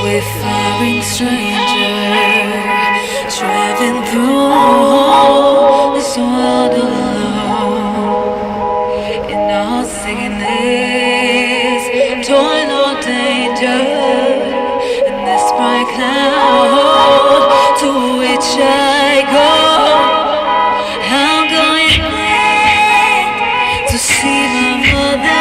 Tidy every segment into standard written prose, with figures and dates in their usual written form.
Wayfaring stranger, driving through this world alone, in all sickness, toil or danger, in this bright cloud to which I go. I'm going back to see my mother.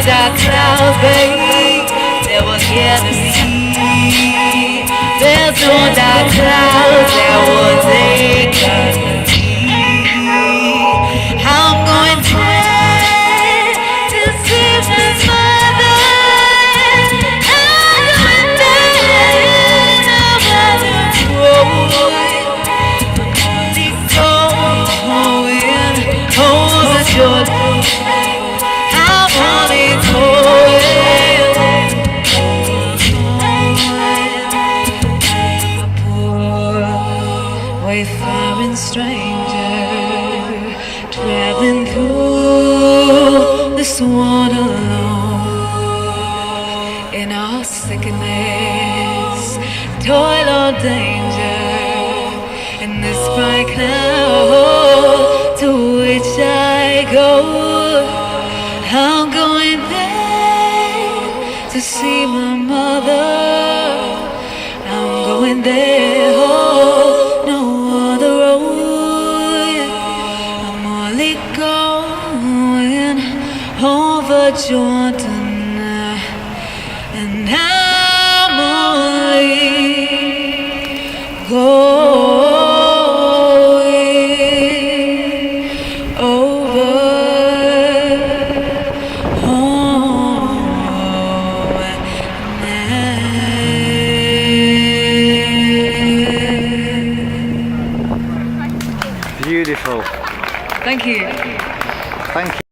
Dark clouds, babe, there was yet to see. There's no dark clouds, there was eternity. I'm going back to see my mother. I'm going back to over Jordan. Wayfaring stranger, traveling through this world alone, in all sickness, toil or danger, in this bright cloud to which I go. I'm going there to see my mother. I'm going there, oh, no other road. I'm only going over Jordan, and I